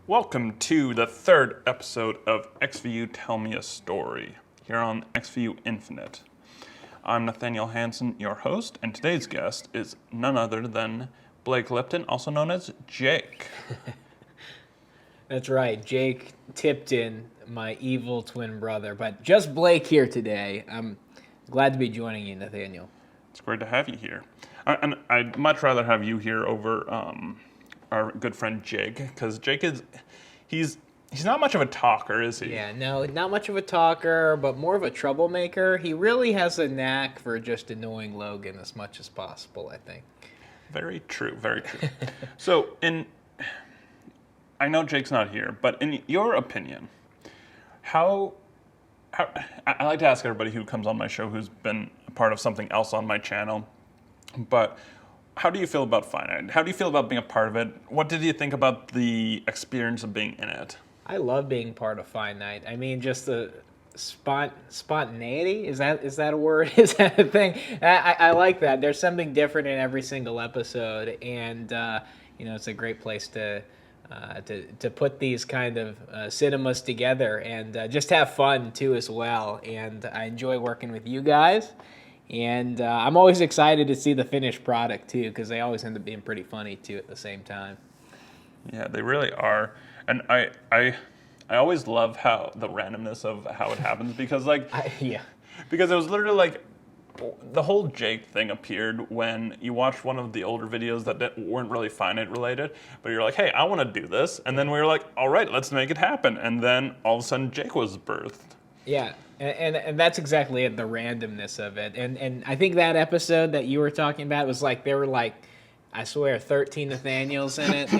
Welcome to the third episode of XVU Tell Me a Story, here on XVU Infinite. I'm Nathaniel Hansen, your host, and today's guest is none other than Blake Lipton, also known as Jake. That's right, Jake Tipton, my evil twin brother, but just Blake here today. I'm glad to be joining you, Nathaniel. It's great to have you here. And I'd much rather have you here over our good friend Jake, because Jake he's not much of a talker, is he? Yeah, no, not much of a talker, but more of a troublemaker. He really has a knack for just annoying Logan as much as possible, I think. Very true, very true. So, I know Jake's not here, but in your opinion, how I like to ask everybody who comes on my show who's been a part of something else on my channel, but how do you feel about Finite? How do you feel about being a part of it? What did you think about the experience of being in it? I love being part of Finite. I mean, just the spontaneity, is that a word? Is that a thing? I like that. There's something different in every single episode, and it's a great place to put these kind of cinemas together and just have fun too as well. And I enjoy working with you guys, and I'm always excited to see the finished product too, because they always end up being pretty funny too at the same time. Yeah, they really are, and I always love how the randomness of how it happens because because it was literally like the whole Jake thing appeared when you watched one of the older videos that weren't really Finite related, but you're like, hey, I want to do this, and then we were like, all right, let's make it happen, and then all of a sudden Jake was birthed. Yeah, and that's exactly it, the randomness of it, and I think that episode that you were talking about was like there were like, I swear, 13 Nathaniels in it,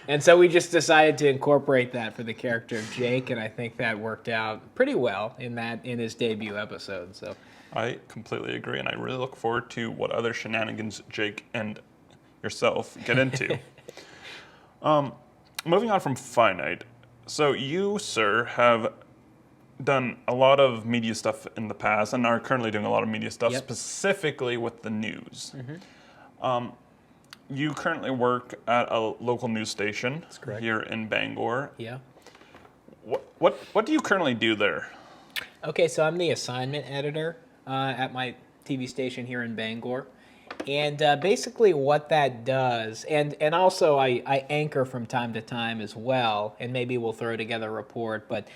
and so we just decided to incorporate that for the character of Jake, and I think that worked out pretty well in his debut episode. So I completely agree, and I really look forward to what other shenanigans Jake and yourself get into. Moving on from Finite, so you, sir, have done a lot of media stuff in the past and are currently doing a lot of media stuff, specifically with the news. Mm-hmm. You currently work at a local news station here in Bangor. Yeah. What do you currently do there? Okay, so I'm the assignment editor at my TV station here in Bangor. And basically what that does, and also I anchor from time to time as well, and maybe we'll throw together a report, but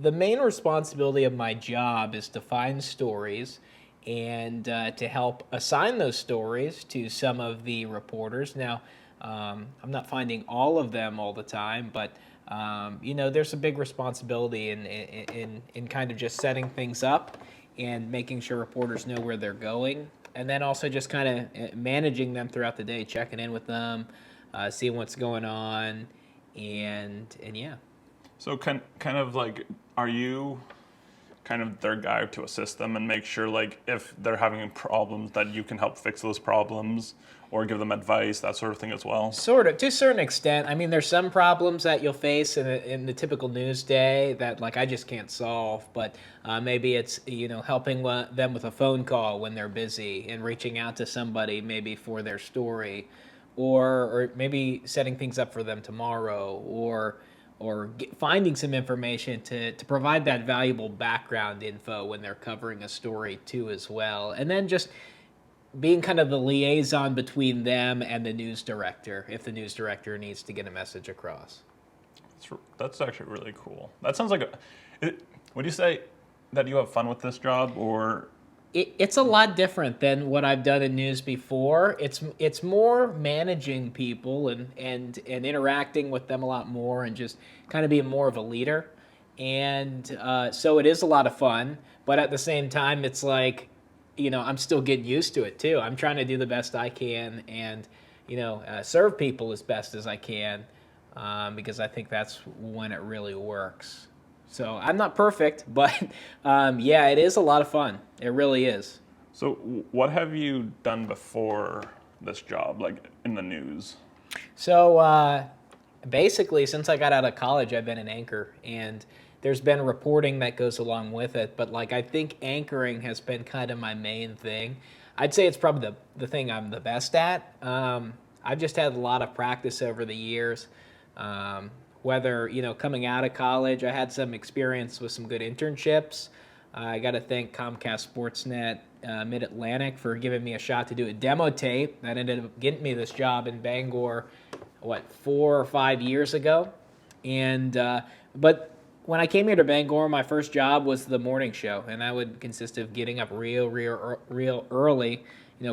the main responsibility of my job is to find stories and to help assign those stories to some of the reporters. Now, I'm not finding all of them all the time, but there's a big responsibility in kind of just setting things up and making sure reporters know where they're going, and then also just kind of managing them throughout the day, checking in with them, seeing what's going on, and yeah. So kind of like, are you kind of their guy to assist them and make sure, like, if they're having problems, that you can help fix those problems or give them advice, that sort of thing as well? Sort of, to a certain extent. I mean, there's some problems that you'll face in the typical news day that, like, I just can't solve, but maybe it's, helping them with a phone call when they're busy and reaching out to somebody maybe for their story, or maybe setting things up for them tomorrow, or finding some information to provide that valuable background info when they're covering a story too as well. And then just being kind of the liaison between them and the news director if the news director needs to get a message across. That's actually really cool. That sounds like would you say that you have fun with this job, or? It's a lot different than what I've done in news before. It's more managing people and interacting with them a lot more and just kind of being more of a leader. And so it is a lot of fun, but at the same time, it's like, I'm still getting used to it too. I'm trying to do the best I can and, serve people as best as I can because I think that's when it really works. So I'm not perfect, but it is a lot of fun. It really is. So what have you done before this job, like in the news? So basically, since I got out of college, I've been an anchor, and there's been reporting that goes along with it. But I think anchoring has been kind of my main thing. I'd say it's probably the thing I'm the best at. I've just had a lot of practice over the years. Whether, coming out of college, I had some experience with some good internships. I got to thank Comcast Sportsnet Mid-Atlantic for giving me a shot to do a demo tape that ended up getting me this job in Bangor, 4 or 5 years ago. And but when I came here to Bangor, my first job was the morning show, and that would consist of getting up real early,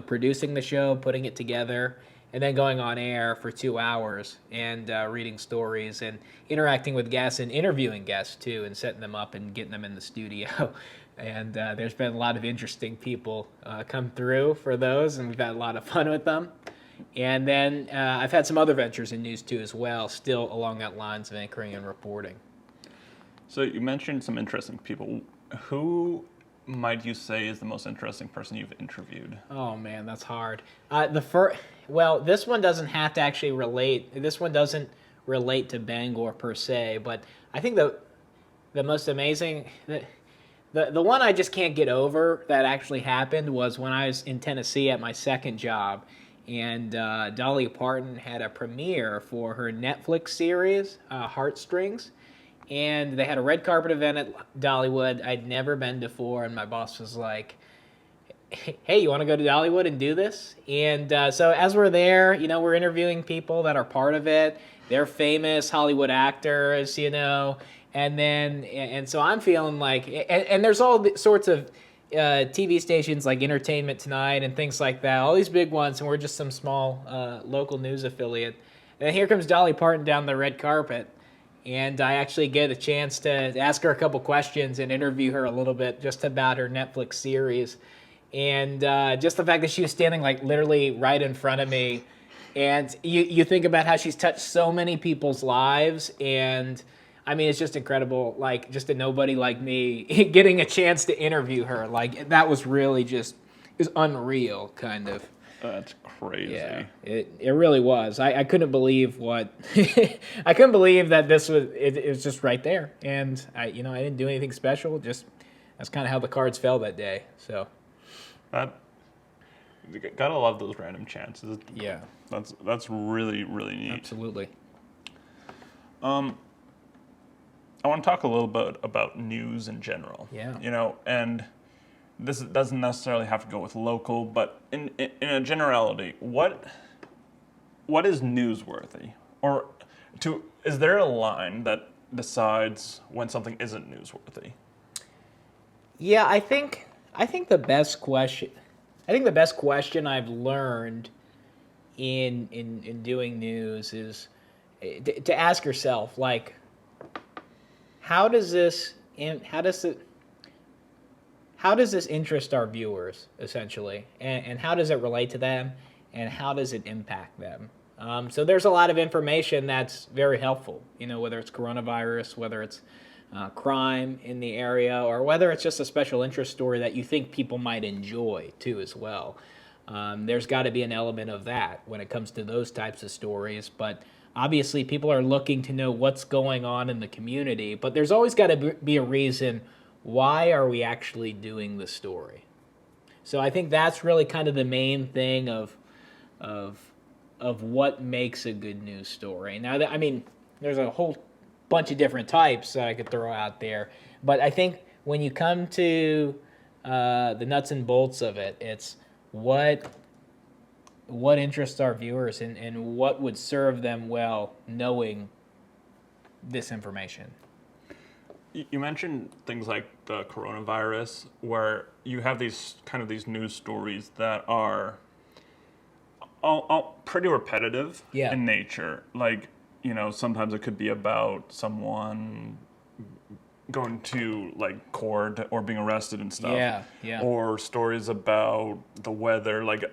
producing the show, putting it together, and then going on air for 2 hours and reading stories and interacting with guests and interviewing guests too, and setting them up and getting them in the studio. And there's been a lot of interesting people come through for those, and we've had a lot of fun with them. And then I've had some other ventures in news too as well, still along that lines of anchoring and reporting. So you mentioned some interesting people. Who might you say is the most interesting person you've interviewed? Oh man, that's hard. This one doesn't have to actually relate. This one doesn't relate to Bangor per se, but I think the most amazing, the one I just can't get over that actually happened was when I was in Tennessee at my second job, and Dolly Parton had a premiere for her Netflix series, Heartstrings. And they had a red carpet event at Dollywood. I'd never been before, and my boss was like, hey, you want to go to Dollywood and do this? And so as we're there, we're interviewing people that are part of it. They're famous Hollywood actors, and so I'm feeling like, and there's all sorts of TV stations like Entertainment Tonight and things like that, all these big ones, and we're just some small local news affiliate. And here comes Dolly Parton down the red carpet. And I actually get a chance to ask her a couple questions and interview her a little bit just about her Netflix series. And just the fact that she was standing like literally right in front of me. And you think about how she's touched so many people's lives. And I mean, it's just incredible, like just a nobody like me getting a chance to interview her. Like that was really it was unreal, kind of. That's crazy. Yeah, it really was. I couldn't believe I couldn't believe that this was it was just right there, and I didn't do anything special. Just that's kind of how the cards fell that day. So gotta love those random chances. Yeah, that's really really neat. Absolutely. I want to talk a little bit about news in general. Yeah. And this doesn't necessarily have to go with local, but in a generality, what is newsworthy? Or is there a line that decides when something isn't newsworthy? Yeah, I think the best question I've learned in doing news is to ask yourself, like, how does this interest our viewers, essentially? And how does it relate to them? And how does it impact them? So there's a lot of information that's very helpful, whether it's coronavirus, whether it's crime in the area, or whether it's just a special interest story that you think people might enjoy, too, as well. There's got to be an element of that when it comes to those types of stories. But obviously, people are looking to know what's going on in the community. But there's always got to be a reason. Why are we actually doing the story? So I think that's really kind of the main thing of what makes a good news story. Now, there's a whole bunch of different types that I could throw out there, but I think when you come to the nuts and bolts of it, it's what interests our viewers and what would serve them well knowing this information. You mentioned things like the coronavirus, where you have these news stories that are all pretty repetitive in nature. Like, sometimes it could be about someone going to like court or being arrested and stuff. Yeah. Or stories about the weather, like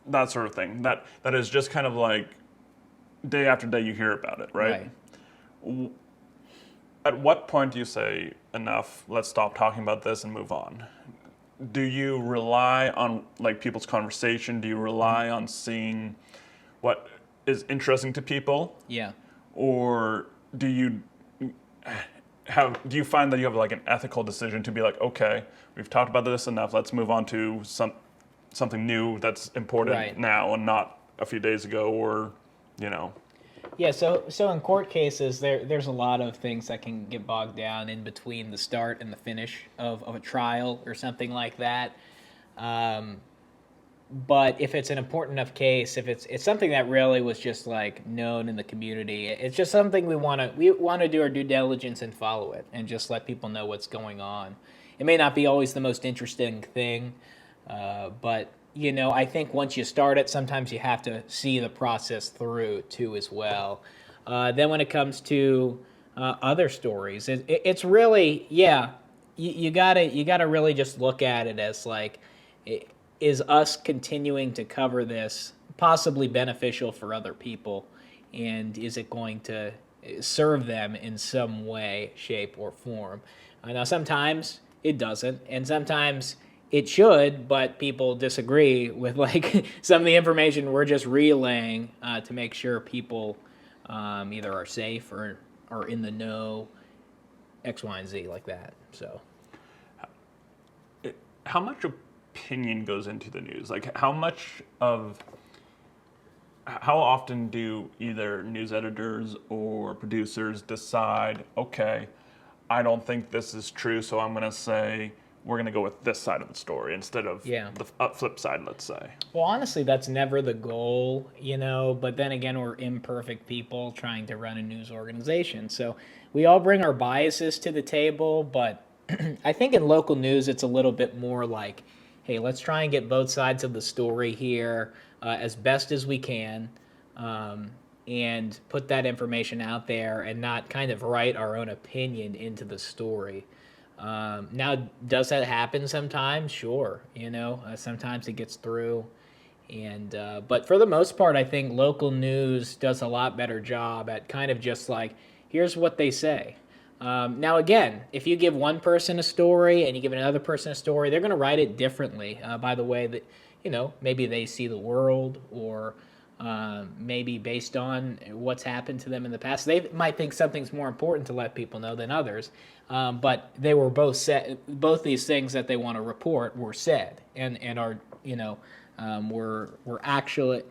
that sort of thing. That is just kind of like day after day you hear about it, right? At what point do you say, enough, let's stop talking about this and move on? Do you rely on like people's conversation? Do you rely on seeing what is interesting to people? Yeah. Or do you find that you have like an ethical decision to be like, okay, we've talked about this enough, let's move on to something new that's important now and not a few days ago, or Yeah, so in court cases, there's a lot of things that can get bogged down in between the start and the finish of a trial or something like that. Um, but if it's an important enough case, if it's something that really was just like known in the community, it's just something we want to do our due diligence and follow it, and just let people know what's going on. It may not be always the most interesting thing, but I think once you start it, sometimes you have to see the process through too as well. Then when it comes to other stories, it's really, yeah, you gotta really just look at it as like, is us continuing to cover this possibly beneficial for other people, and is it going to serve them in some way, shape, or form? Now, sometimes it doesn't, and sometimes it should, but people disagree with like some of the information we're just relaying to make sure people either are safe or are in the know, X, Y, and Z like that. So, How much opinion goes into the news? Like, how often do either news editors or producers decide, okay, I don't think this is true, so I'm going to say we're going to go with this side of the story instead of yeah. the flip side, let's say? Well, honestly, that's never the goal, but then again, we're imperfect people trying to run a news organization. So we all bring our biases to the table, but I think in local news, it's a little bit more like, hey, let's try and get both sides of the story here as best as we can, and put that information out there and not kind of write our own opinion into the story. Now, does that happen sometimes? Sure. Sometimes it gets through. But for the most part, I think local news does a lot better job at kind of just like, here's what they say. Now, again, if you give one person a story and you give another person a story, they're going to write it differently by the way that, maybe they see the world, or maybe based on what's happened to them in the past. They might think something's more important to let people know than others, but they were both said. Both these things that they want to report were said, and are were actually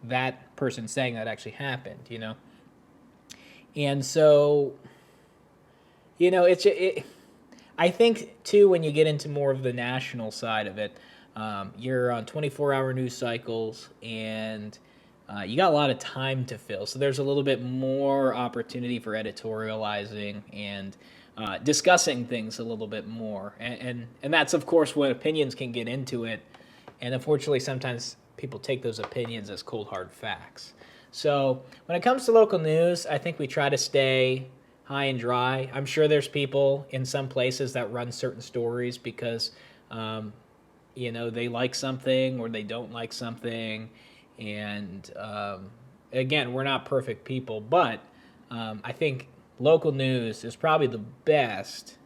that person saying that actually happened. And so I think too, when you get into more of the national side of it, you're on 24-hour news cycles, and you got a lot of time to fill. So there's a little bit more opportunity for editorializing and discussing things a little bit more. And that's, of course, when opinions can get into it. And unfortunately, sometimes people take those opinions as cold, hard facts. So when it comes to local news, I think we try to stay high and dry. I'm sure there's people in some places that run certain stories because they like something or they don't like something. And again, we're not perfect people, but I think local news is probably the best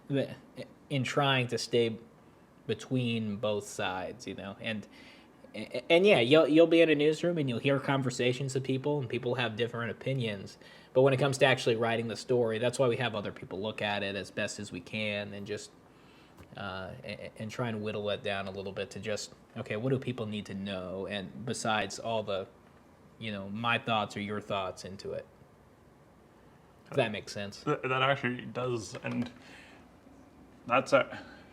in trying to stay between both sides, and yeah, you'll be in a newsroom and you'll hear conversations of people, and people have different opinions. But when it comes to actually writing the story, that's why we have other people look at it as best as we can, and just and try and whittle it down a little bit to just, okay, what do people need to know? And besides all the, my thoughts or your thoughts into it. If that makes sense. That actually does, and that's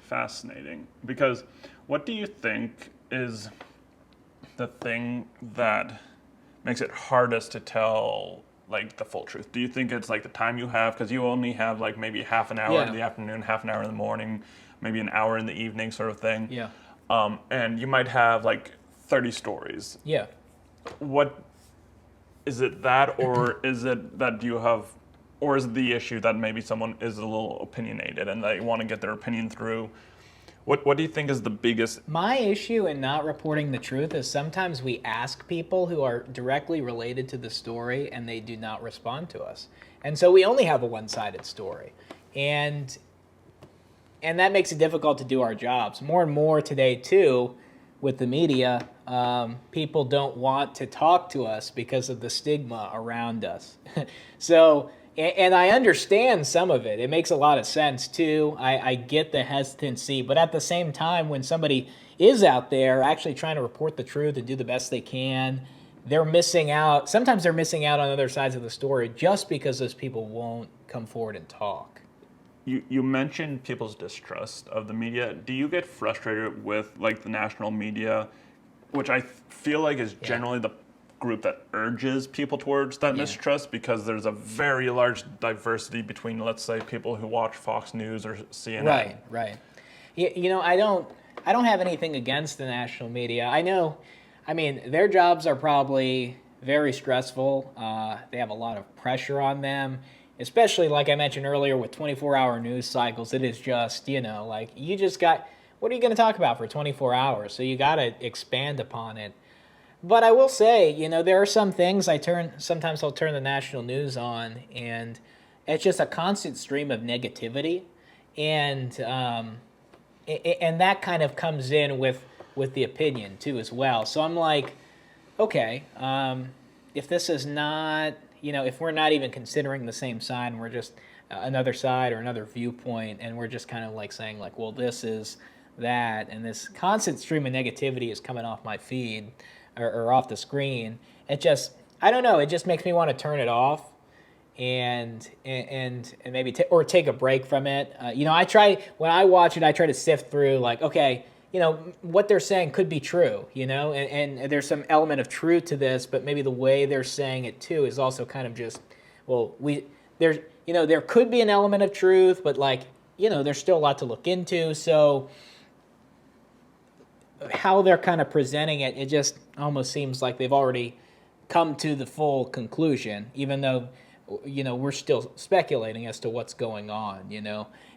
fascinating, because what do you think is the thing that makes it hardest to tell like the full truth? Do you think it's like the time you have, because you only have like maybe half an hour in the afternoon, half an hour in the morning, maybe an hour in the evening, sort of thing? Yeah. And you might have like 30 stories. Yeah. What is it, that, or is it that you have, or is it the issue that maybe someone is a little opinionated and they want to get their opinion through? What do you think is the biggest? My issue in not reporting the truth is sometimes we ask people who are directly related to the story and they do not respond to us. And so we only have a one-sided story. And that makes it difficult to do our jobs. More and more today, too, with the media, people don't want to talk to us because of the stigma around us. So, and I understand some of it. It makes a lot of sense, too. I get the hesitancy. But at the same time, when somebody is out there actually trying to report the truth and do the best they can, they're missing out. Sometimes they're missing out on other sides of the story just because those people won't come forward and talk. You mentioned people's distrust of the media. Do you get frustrated with like the national media, which I feel like is generally the group that urges people towards that mistrust, because there's a very large diversity between, let's say, people who watch Fox News or CNN. Right. You know, I don't have anything against the national media. I mean, their jobs are probably very stressful. They have a lot of pressure on them, especially like I mentioned earlier with 24-hour news cycles. It is just, like you just got, what are you going to talk about for 24 hours? So you got to expand upon it. But I will say, there are some things sometimes I'll turn the national news on, and it's just a constant stream of negativity. And that kind of comes in with the opinion too as well. So I'm like, okay, if this is not, if we're not even considering the same side, and we're just another side or another viewpoint, and we're just kind of like saying like, well, this is that, and this constant stream of negativity is coming off my feed or off the screen, it just, I don't know, it just makes me want to turn it off and maybe take a break from it. I try, when I watch it, I try to sift through like, okay, what they're saying could be true, and there's some element of truth to this, but maybe the way they're saying it too is also kind of just, well, there could be an element of truth, but like, there's still a lot to look into. So how they're kind of presenting it, it just almost seems like they've already come to the full conclusion, even though, we're still speculating as to what's going on,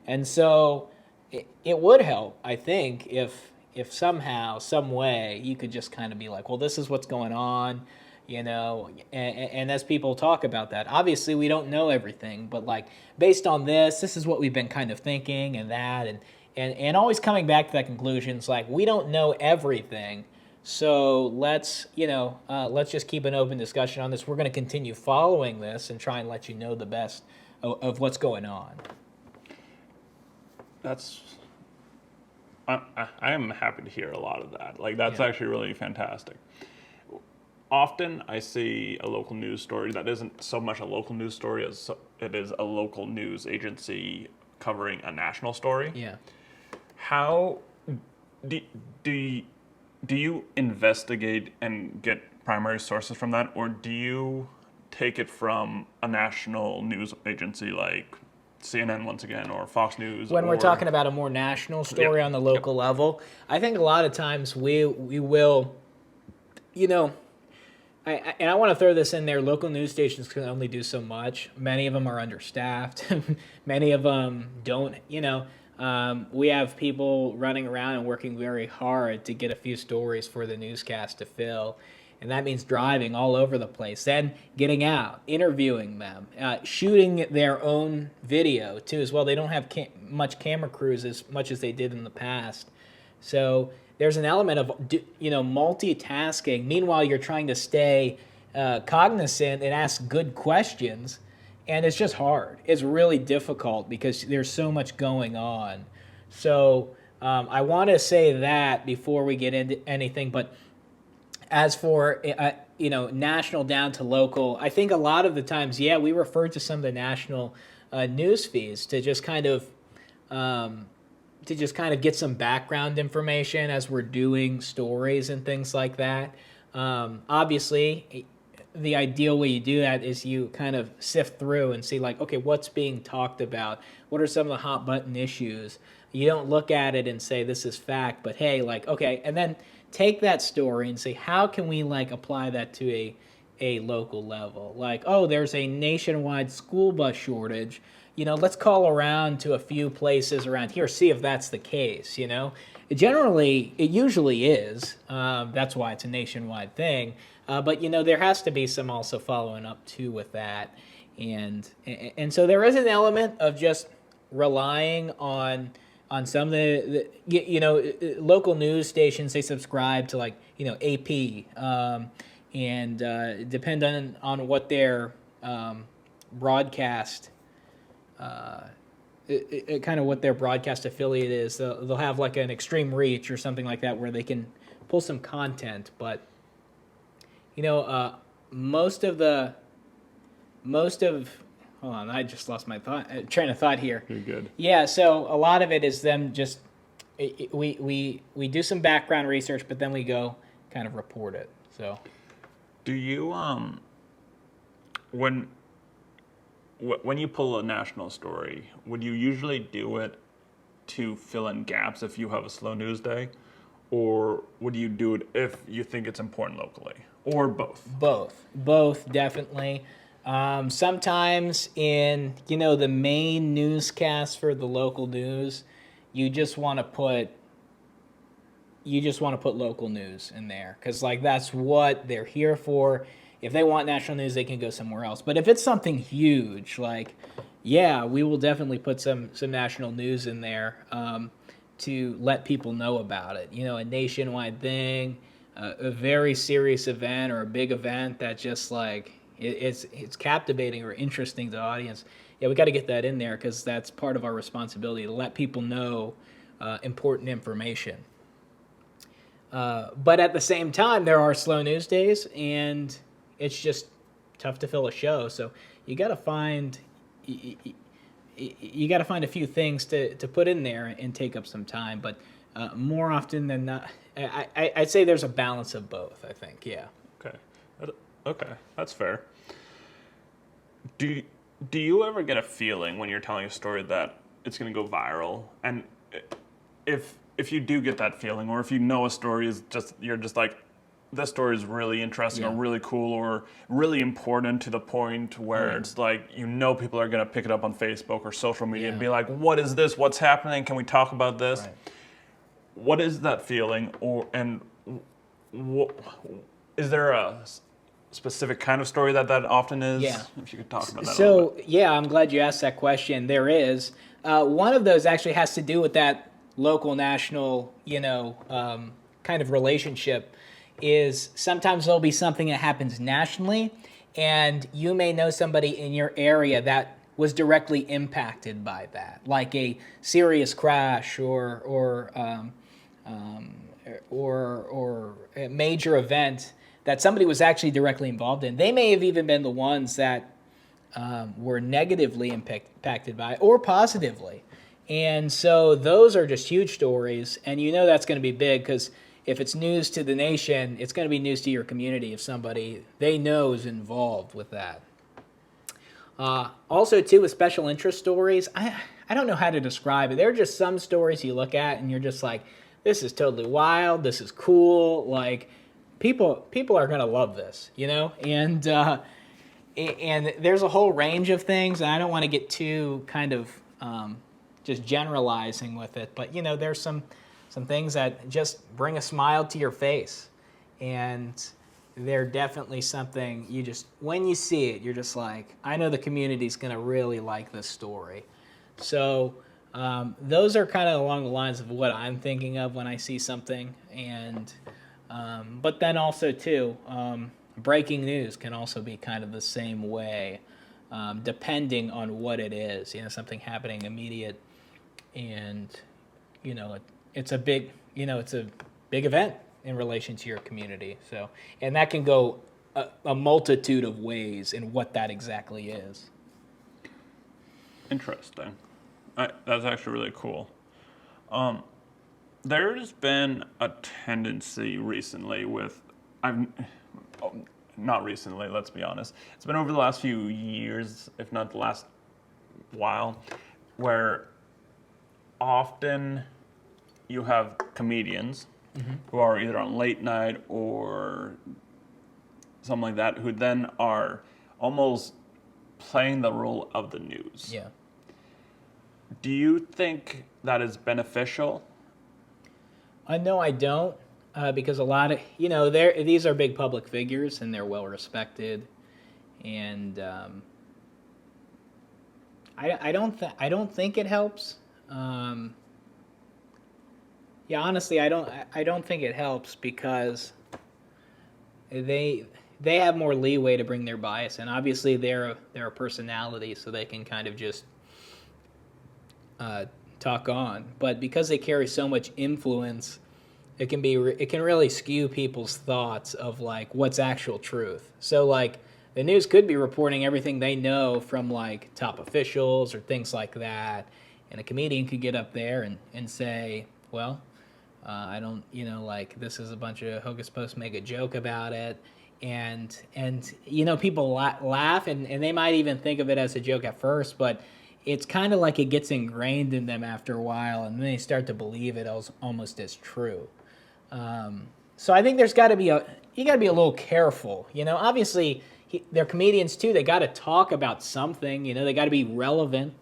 And so it would help, I think, if somehow, some way, you could just kind of be like, well, this is what's going on, and as people talk about that, obviously we don't know everything, but like, based on this is what we've been kind of thinking, and that, and always coming back to that conclusion. It's like, we don't know everything, so let's just keep an open discussion on this. We're going to continue following this and try and let you know the best of what's going on. I am happy to hear a lot of that. Like, that's actually really fantastic. Often I see a local news story that isn't so much a local news story as it is a local news agency covering a national story. Yeah. How do you investigate and get primary sources from that, or do you take it from a national news agency like CNN once again, or Fox News? When we're talking about a more national story on the local level, I think a lot of times we will, and I want to throw this in there, local news stations can only do so much. Many of them are understaffed. Many of them don't, we have people running around and working very hard to get a few stories for the newscast to fill. And that means driving all over the place, then getting out, interviewing them, shooting their own video too as well. They don't have much camera crews as much as they did in the past. So there's an element of multitasking. Meanwhile, you're trying to stay cognizant and ask good questions, and it's just hard. It's really difficult because there's so much going on. So I want to say that before we get into anything, but as for national down to local, I think a lot of the times, we refer to some of the national news feeds to just kind of get some background information as we're doing stories and things like that. Obviously, the ideal way you do that is you kind of sift through and see like, okay, what's being talked about? What are some of the hot button issues? You don't look at it and say this is fact, but hey, like, okay, and then take that story and say, how can we like apply that to a local level? Like, oh, there's a nationwide school bus shortage. Let's call around to a few places around here, see if that's the case, It usually is. That's why it's a nationwide thing. But, there has to be some also following up, too, with that. And so there is an element of just relying on some of the local news stations. They subscribe to, like, AP, and depend on what their broadcast kind of what their broadcast affiliate is. They'll have like an extreme reach or something like that where they can pull some content, but You know, most of the most of hold on, I just lost my train of thought here. You're good. Yeah, so a lot of it is them just we do some background research, but then we go kind of report it. So Do you when when you pull a national story, would you usually do it to fill in gaps if you have a slow news day, or would you do it if you think it's important locally, or both? both definitely. Sometimes in the main newscast for the local news, you just want to put local news in there because like that's what they're here for. If they want national news, they can go somewhere else. But if it's something huge, like yeah, we will definitely put some national news in there to let people know about it. A nationwide thing, a very serious event or a big event that just like it's captivating or interesting to the audience. Yeah, we got to get that in there because that's part of our responsibility to let people know important information. But at the same time, there are slow news days, and it's just tough to fill a show. So you got to find you got to find a few things to put in there and take up some time. But more often than not, I'd say there's a balance of both. I think, yeah. Okay, okay, that's fair. Do you ever get a feeling when you're telling a story that it's going to go viral? And if you do get that feeling, or if you know a story is just you're just like, this story is really interesting or really cool or really important to the point where it's like people are going to pick it up on Facebook or social media and be like, what is this? What's happening? Can we talk about this? Right. What is that feeling? Is there a specific kind of story that often is? Yeah. If you could talk about that a So little bit. yeah, I'm glad you asked that question. There is one of those actually has to do with that local national kind of relationship. Is sometimes there'll be something that happens nationally, and you may know somebody in your area that was directly impacted by that, like a serious crash or a major event that somebody was actually directly involved in. They may have even been the ones that were negatively impacted by it or positively. And so those are just huge stories, and that's going to be big because if it's news to the nation, it's going to be news to your community if somebody they know is involved with that. Also, too, with special interest stories, I don't know how to describe it. There are just some stories you look at and you're just like, this is totally wild, this is cool, like people are going to love this, and there's a whole range of things, and I don't want to get too kind of just generalizing with it, but there's some things that just bring a smile to your face, and they're definitely something you just, when you see it, you're just like, I know the community's going to really like this story. So those are kind of along the lines of what I'm thinking of when I see something, and but then also too, breaking news can also be kind of the same way, depending on what it is. Something happening immediate, and it's a big event in relation to your community. So, and that can go a multitude of ways in what that exactly is. Interesting. That's actually really cool. There's been a tendency recently not recently, let's be honest. It's been over the last few years, if not the last while, where often you have comedians who are either on late night or something like that, who then are almost playing the role of the news. Yeah. Do you think that is beneficial? No, I don't, because a lot of these are big public figures and they're well respected, and I don't think it helps. Yeah, honestly, I don't think it helps because they have more leeway to bring their bias, and obviously they're a personality, so they can kind of just talk on. But because they carry so much influence, it can really skew people's thoughts of like what's actual truth. So like the news could be reporting everything they know from like top officials or things like that, and a comedian could get up there and say, well, I don't, like this is a bunch of hocus pocus, make a joke about it, and people laugh and they might even think of it as a joke at first, but it's kind of like it gets ingrained in them after a while, and then they start to believe it almost as true. So I think there's got to be you got to be a little careful. Obviously they're comedians too. They got to talk about something. They got to be relevant,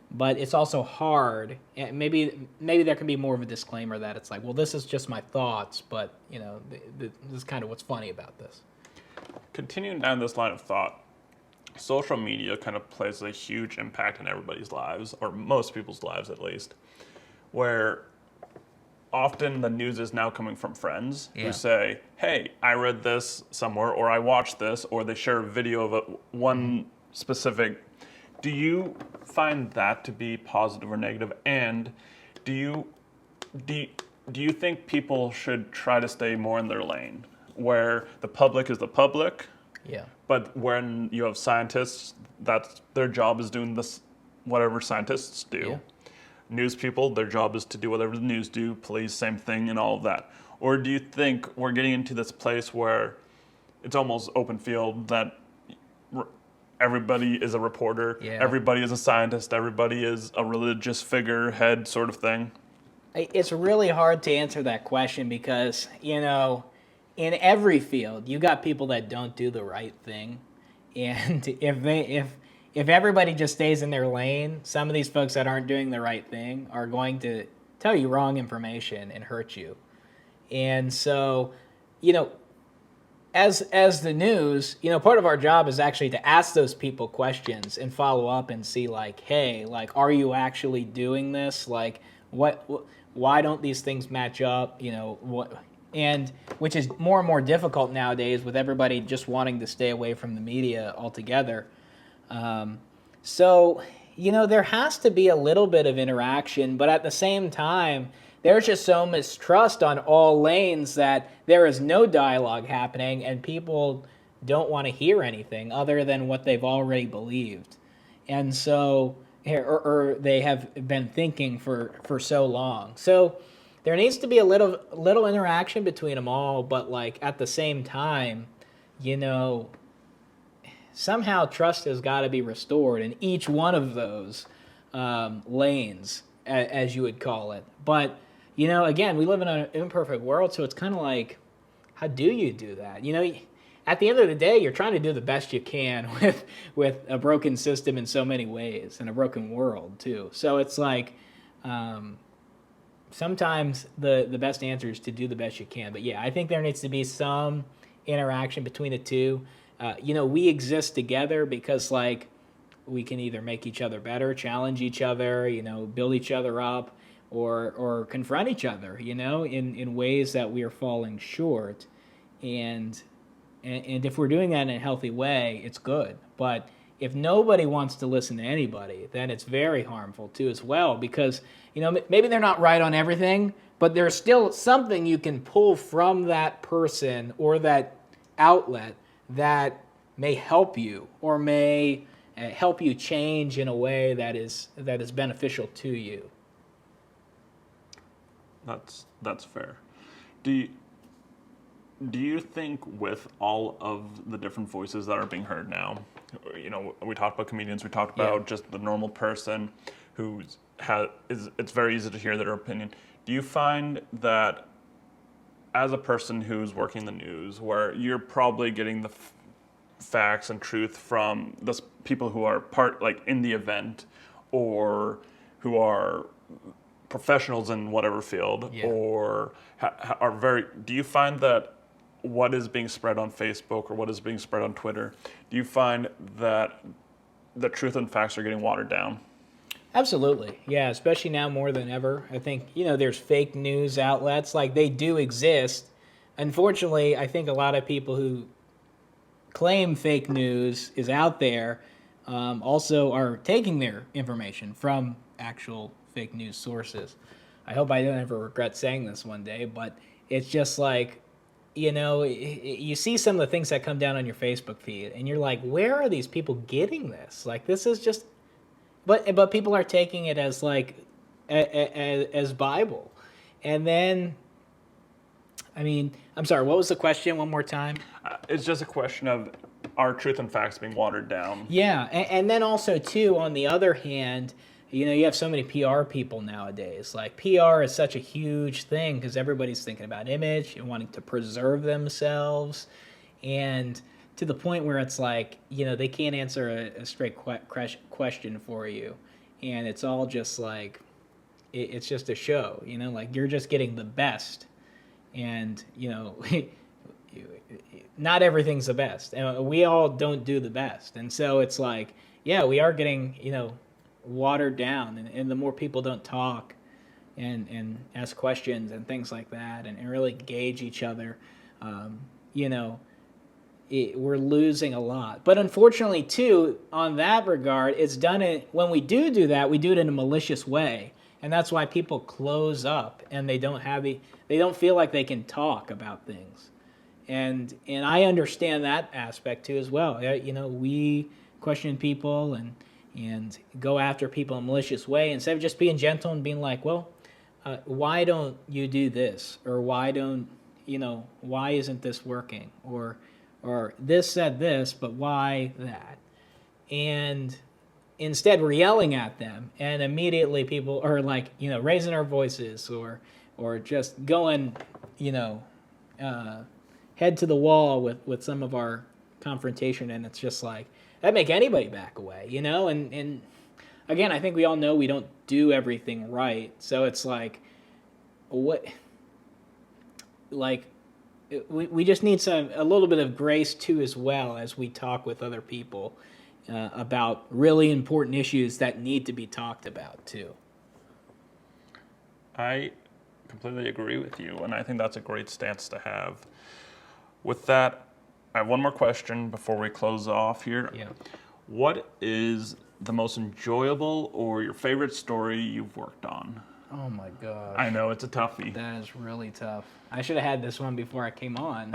but it's also hard. And maybe there can be more of a disclaimer that it's like, well, this is just my thoughts, but this is kind of what's funny about this. Continuing down this line of thought, social media kind of plays a huge impact in everybody's lives, or most people's lives at least, where often the news is now coming from friends who say, hey, I read this somewhere, or I watched this, or they share a video of one specific. Do you find that to be positive or negative? And do you think people should try to stay more in their lane, where the public is the public? Yeah. But when you have scientists, that's their job is doing this, whatever scientists do. Yeah. News people, their job is to do whatever the news do. Police, same thing, and all of that. Or do you think we're getting into this place where it's almost open field, that everybody is a reporter, everybody is a scientist, everybody is a religious figurehead sort of thing? It's really hard to answer that question because, in every field, you got people that don't do the right thing. And if everybody just stays in their lane, some of these folks that aren't doing the right thing are going to tell you wrong information and hurt you. And so, as the news, part of our job is actually to ask those people questions and follow up and see like, hey, like, are you actually doing this? Like, why don't these things match up? And which is more and more difficult nowadays with everybody just wanting to stay away from the media altogether. So, there has to be a little bit of interaction, but at the same time, there's just so mistrust on all lanes that there is no dialogue happening and people don't want to hear anything other than what they've already believed. And so, or they have been thinking for so long. So there needs to be a little interaction between them all, but like at the same time, somehow trust has got to be restored in each one of those lanes, as you would call it. But, again, we live in an imperfect world, so it's kind of like, how do you do that? At the end of the day, you're trying to do the best you can with a broken system in so many ways, and a broken world, too. So it's like, sometimes the best answer is to do the best you can. But, yeah, I think there needs to be some interaction between the two. We exist together because, like, we can either make each other better, challenge each other, build each other up, or confront each other, in ways that we are falling short. And if we're doing that in a healthy way, it's good. But if nobody wants to listen to anybody, then it's very harmful too as well, because, maybe they're not right on everything, but there's still something you can pull from that person or that outlet that may help you or may help you change in a way that is beneficial to you. That's fair. Do you think with all of the different voices that are being heard now, we talked about comedians, we talked about just the normal person it's very easy to hear their opinion. Do you find that as a person who's working the news, where you're probably getting the facts and truth from the people who are in the event, or who are professionals in whatever field, or do you find that what is being spread on Facebook or what is being spread on Twitter, do you find that the truth and facts are getting watered down? Absolutely. Yeah, especially now more than ever. I think, there's fake news outlets, like they do exist. Unfortunately, I think a lot of people who claim fake news is out there also are taking their information from actual fake news sources. I hope I don't ever regret saying this one day, but it's just like, you see some of the things that come down on your Facebook feed, and you're like, where are these people getting this? Like, this is just, but people are taking it as like, as Bible, and then, I mean, I'm sorry, what was the question? One more time. It's just a question of are truth and facts being watered down? Yeah, and then also too, on the other hand, you have so many PR people nowadays. Like PR is such a huge thing because everybody's thinking about image and wanting to preserve themselves, and to the point where it's like, they can't answer a straight question for you, and it's all just like, it's just a show. Like you're just getting the best, and not everything's the best, and we all don't do the best, and so it's like, yeah, we are getting watered down, and the more people don't talk and ask questions and things like that, and really gauge each other, we're losing a lot. But unfortunately too, on that regard, it's done it when we do that, we do it in a malicious way, and that's why people close up and they don't feel like they can talk about things. And I understand that aspect too as well. We question people and go after people in a malicious way instead of just being gentle and being like, well, why don't you do this? Or why isn't this working? Or this said this, but why that? And instead we're yelling at them, and immediately people are like, raising our voices or just going, head to the wall with some of our confrontation, and it's just like, that make anybody back away, and again, I think we all know we don't do everything right, so it's like, we just need a little bit of grace too, as well, as we talk with other people about really important issues that need to be talked about too. I completely agree with you, and I think that's a great stance to have. With that, I have one more question before we close off here. Yeah. What is the most enjoyable or your favorite story you've worked on? Oh my gosh. I know, it's a toughie. That is really tough. I should have had this one before I came on.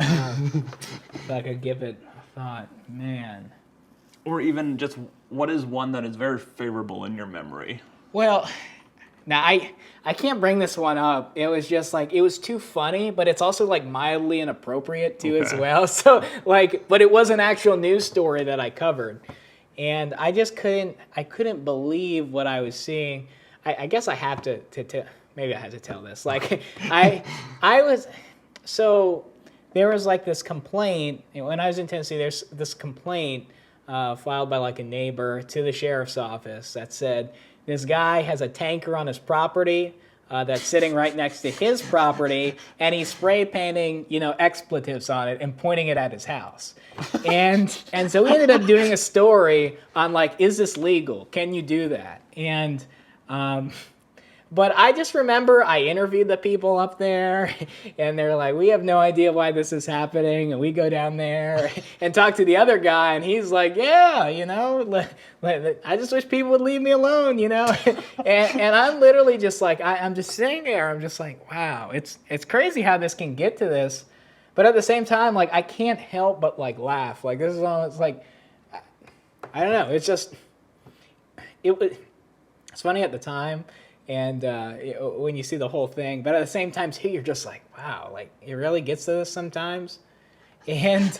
So I could give it a thought. Man. Or even just, what is one that is very favorable in your memory? Well, now I can't bring this one up. It was just like, it was too funny, but it's also like mildly inappropriate too, as well. So like, but it was an actual news story that I covered. And I just couldn't believe what I was seeing. I guess I have to maybe I had to tell this. Like so there was like this complaint, when I was in Tennessee, there's this complaint filed by like a neighbor to the sheriff's office that said, this guy has a tanker on his property that's sitting right next to his property, and he's spray painting, expletives on it and pointing it at his house. And so we ended up doing a story on like, is this legal? Can you do that? And but I just remember I interviewed the people up there, and they're like, we have no idea why this is happening. And we go down there and talk to the other guy, and he's like, yeah, I just wish people would leave me alone, and I'm literally just like, I'm just sitting there. I'm just like, wow, it's crazy how this can get to this. But at the same time, like, I can't help but like laugh. Like, this is all, it's like, I don't know. It's just, it's funny at the time. And when you see the whole thing, but at the same time too, you're just like, wow, like it really gets to this sometimes. And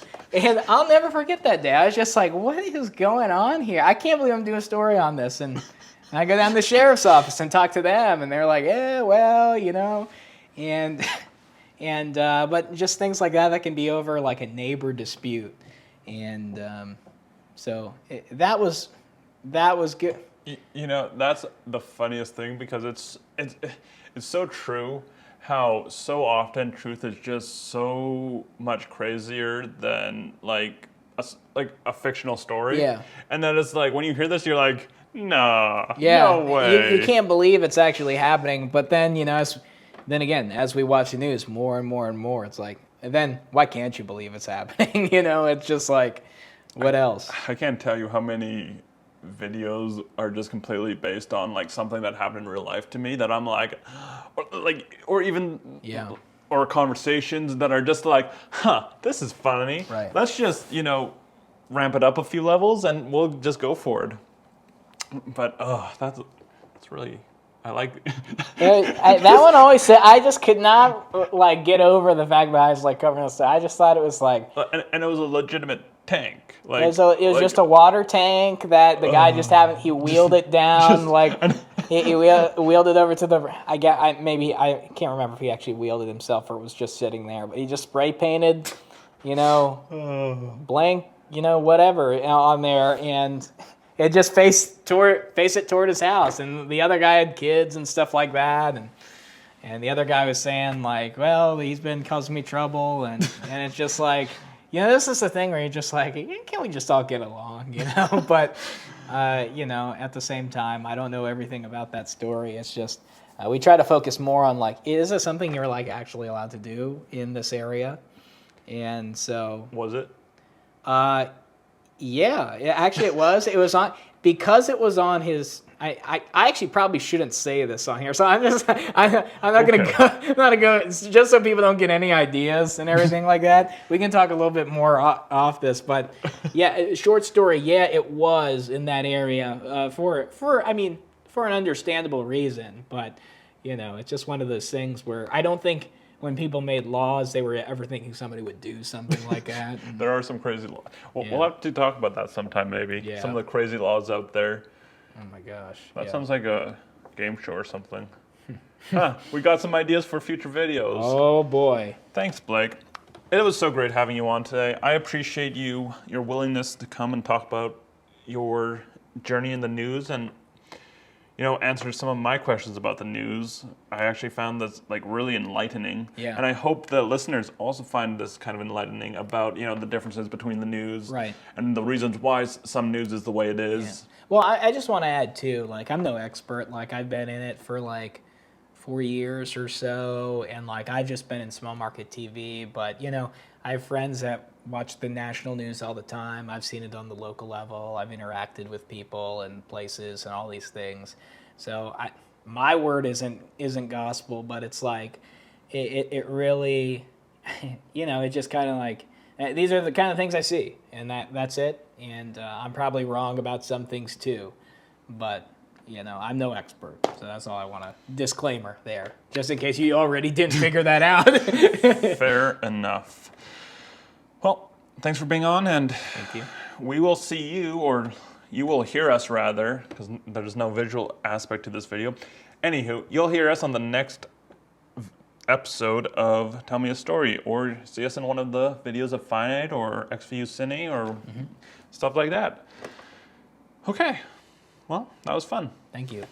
I'll never forget that day. I was just like, what is going on here? I can't believe I'm doing a story on this. And I go down to the sheriff's office and talk to them, and they're like, yeah, well, and but just things like that can be over like a neighbor dispute. And so that was good. That's the funniest thing, because it's so true how so often truth is just so much crazier than like a fictional story. Yeah. And then it's like, when you hear this, you're like, nah, yeah, no way. You can't believe it's actually happening. But then, as we watch the news more and more and more, it's like, and then why can't you believe it's happening? It's just like, what else? I can't tell you how many videos are just completely based on like something that happened in real life to me that I'm like, or even or conversations that are just like, this is funny. Right. Let's just, ramp it up a few levels and we'll just go for it. But that's really, I like that one always said, I just could not like get over the fact that I was like covering this. I just thought it was like, and it was a legitimate tank. Like it was just a water tank that the guy just he wheeled it down he wheeled it over to the. I can't remember if he actually wheeled it himself or it was just sitting there, but he just spray painted, blank, whatever on there, and it just face it toward his house, and the other guy had kids and stuff like that, and the other guy was saying like, well, he's been causing me trouble, and it's just like, this is the thing where you're just like, can't we just all get along, But at the same time, I don't know everything about that story. It's just we try to focus more on like, is this something you're like actually allowed to do in this area? And so was it? Yeah, actually it was. It was on because it was on his. I actually probably shouldn't say this on here, so I'm not gonna go. I'm not gonna go. It's just so people don't get any ideas and everything like that. We can talk a little bit more off this, but yeah, short story. Yeah, it was in that area for an understandable reason, but it's just one of those things where I don't think when people made laws, they were ever thinking somebody would do something like that. There are some crazy laws. We'll have to talk about that sometime, maybe. Yeah. Some of the crazy laws out there. Oh my gosh. That sounds like a game show or something. We got some ideas for future videos. Oh boy. Thanks, Blake. It was so great having you on today. I appreciate your willingness to come and talk about your journey in the news and answer some of my questions about the news. I actually found this like really enlightening. Yeah. And I hope the listeners also find this kind of enlightening about, the differences between the news. Right. And the reasons why some news is the way it is. Yeah. Well, I just want to add too, like I'm no expert. Like I've been in it for like 4 years or so, and like I've just been in small market TV, but I have friends that watch the national news all the time. I've seen it on the local level. I've interacted with people and places and all these things. So my word isn't gospel, but it's like it really, it just kind of like these are the kind of things I see, and that's it. And I'm probably wrong about some things too, but I'm no expert, so that's all I want to disclaimer there, just in case you already didn't figure that out. Fair enough. Well, thanks for being on, and thank you. We will see you, or you will hear us rather, because there's no visual aspect to this video. Anywho, you'll hear us on the next episode of Tell Me a Story, or see us in one of the videos of Finite or XVU Cine or stuff like that. Okay, well, that was fun. Thank you.